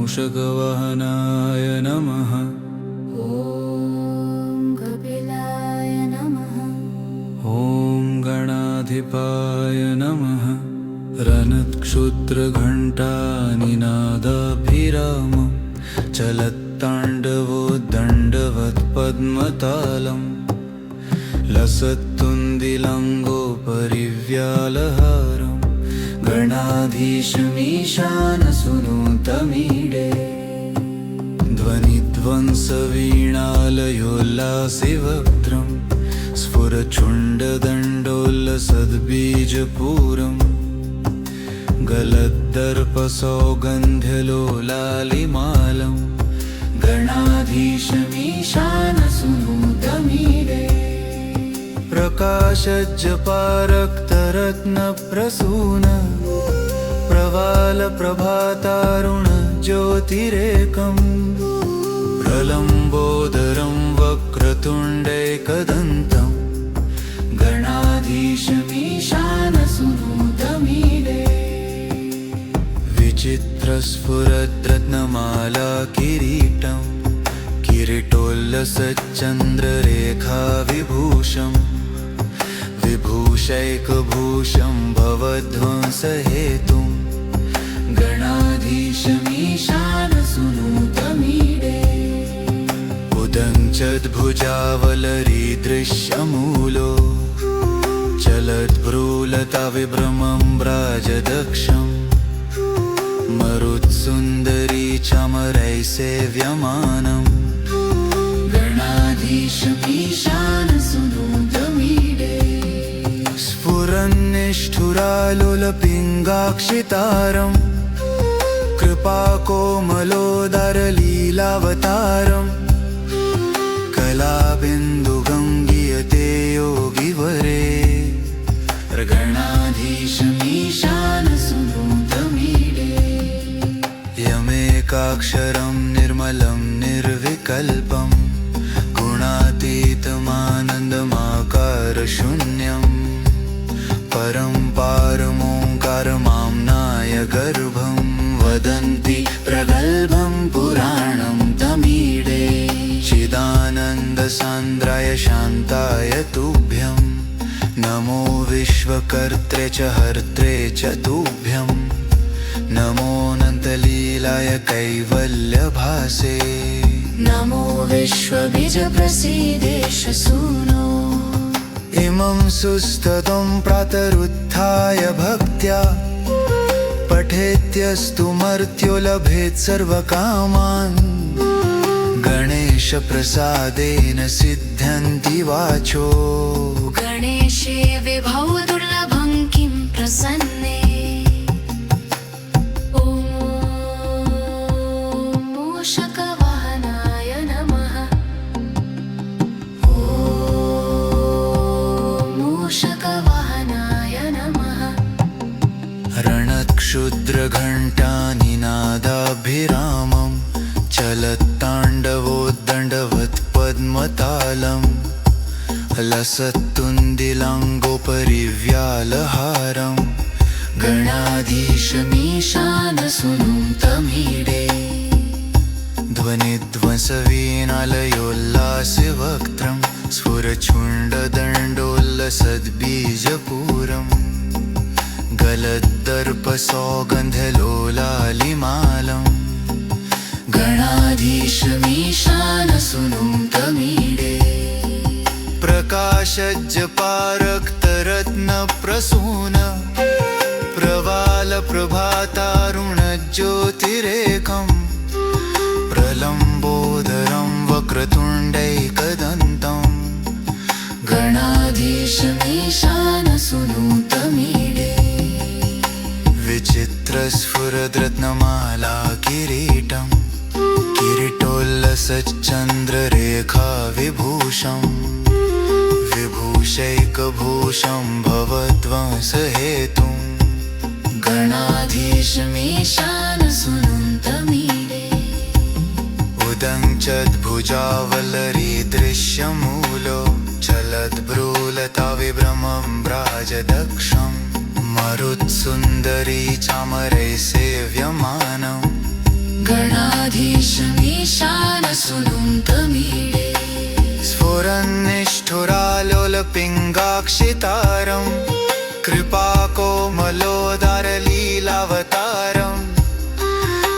मूषकवाहनाय नमः। ॐ कपिलाय नमः। ॐ गणाधिपाय नमः। रणत्क्षुद्रघण्टानिनादाभिरामं चलत्ताण्डवोद्दण्डवत्पद्मतालम् लसत्तुन्दिलङ्गोपरिव्यालहारं गणाधीशमीशानसुनुतमीडे ध्वनिध्वंसवीणालयोल्लासिवक्त्रं स्फुरचुण्डदण्डोल्लसद्बीजपूरम् गलद्दर्पसौगन्ध्यलोलालिमालं गणाधीशमीशानसुनुतमीडे प्रकाशज्जपारक्तरत्नप्रसून प्रवालप्रभातारुणज्योतिरेकं प्रलम्बोदरं वक्रतुण्डैकदन्तं गणाधीशमीशानसुनुतमीडे विचित्रस्फुरद्रत्नमाला किरीटं किरीटोल्लसच्चन्द्ररेखाविभूषं विभूषैकभूषं भवध्वंसहेतुं गणाधीशमीशानसुनुतमीडे उदञ्चद्भुजावलरीदृश्यमूलो चलद्भ्रूलताविभ्रमं व्राजदक्षं मरुत्सुन्दरी चामरैः सेव्यमानं गणाधीशमीशानसुनुतमीडे स्फुरन्निष्ठुरालोलपिङ्गाक्षितारं कृपाकोमलोदरलीलावतारं कलाबिन्दुगङ्गीयते योगिवरे गणाधीशमीशानसुनुतमीडे यमेकाक्षरं निर्मलं निर्विकल्पं गुणातीतमानन्दमाकारशून्यं परं पारमोङ्कारमाम्नाय गर्भं वदन्ति प्रगल्भं पुराणं तमीडे चिदानन्दसान्द्राय शान्ताय तुभ्यं नमो विश्वकर्त्रे च हर्त्रे च तुभ्यं नमोऽनन्तलीलाय कैवल्यभासे नमो विश्वबीजप्रसीदेशसूनो इमं सुस्ततं प्रातरुत्थाय भक्त्या पठेत्यस्तु मर्त्यो लभेत् सर्वकामान् गणेशप्रसादेन सिद्ध्यन्ति वाचो गणेशे विभौ दुर्लभं किं प्रसन्ने ॐ मूषकवाहनाय नमः। ॐ मूषकवाहनाय नमः। रणत्क्षुद्रघण्टानिनादाभिरामं चलत्ताण्डवोद्दण्डवत्पद्मतालं लसत्तुन्दिलङ्गोपरिव्यालहारं गणाधीशमीशानसुनुतमीडे ध्वनिध्वंसवीणालयोल्लासिवक्त्रं स्फुरचुण्डदण्डोल्लसद्बीजपूरं गलद्दर्पसौगन्ध्यलोलालिमालं गणाधीशमीशानसुनुतमीडे प्रकाशज्जपारक्तरत्नप्रसून प्रवालप्रभातारुणज्योतिरेकं प्रलम्बोदरं वक्रतुण्डैकदन्तं गणाधीशमीशानसुनुतमीडे विचित्रस्फुरद्रत्नमाला किरीटं किरीटोल्लसच्चन्द्ररेखाविभूषं विभूषैकभूषं भवध्वंसहेतुं गणाधीशमीशानसुनुतमीडे भुजावलरी दृश्यमूलो चलद्ब्रूलता विभ्रमं व्राजदक्षम् मरुत्सुन्दरी चामरै सेव्यमानम् गणाधीशमीशानसुनुं तमीडे स्फुरन्निष्ठुरालोलपिङ्गाक्षितारम् कृपाकोमलोदारलीलावतारम्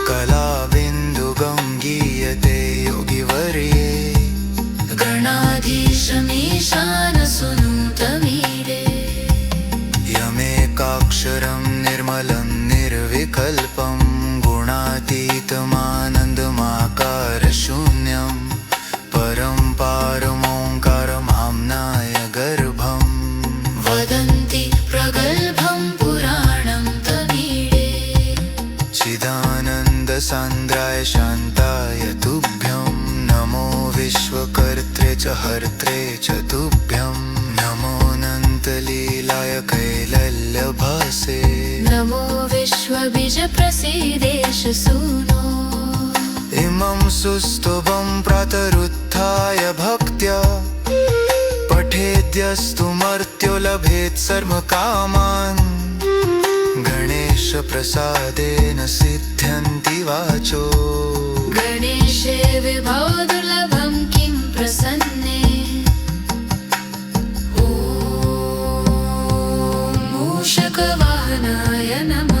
कलाबिन्दुगं गीयते योगिवर्ये गणाधीशमीशानसुनुं तमीडे यमेकाक्षरं निर्मलं निर्विकल्पं गुणातीतमानन्दमाकारशून्यं परं पारमोङ्कारमाम्नाय गर्भम् वदन्ति प्रगल्भं पुराणं तमीडे चिदानन्दसान्द्राय शान्ताय तुभ्यं नमो विश्वकर्त्रे च हर्त्रे च तुभ्यं नमोऽनन्तलीलाय कैलल्यभासे नमो विश्वबीजप्रसीदेश सूनो इमं सुस्तुभं प्रातरुत्थाय भक्त्या पठेद्यस्तु मर्त्यो लभेत् सर्वकामान् गणेशप्रसादेन सिद्ध्यन्ति वाचो गणेशे विभो दुर्लभं किं प्रसन्ने ॐ मूषकवाहनाय नमः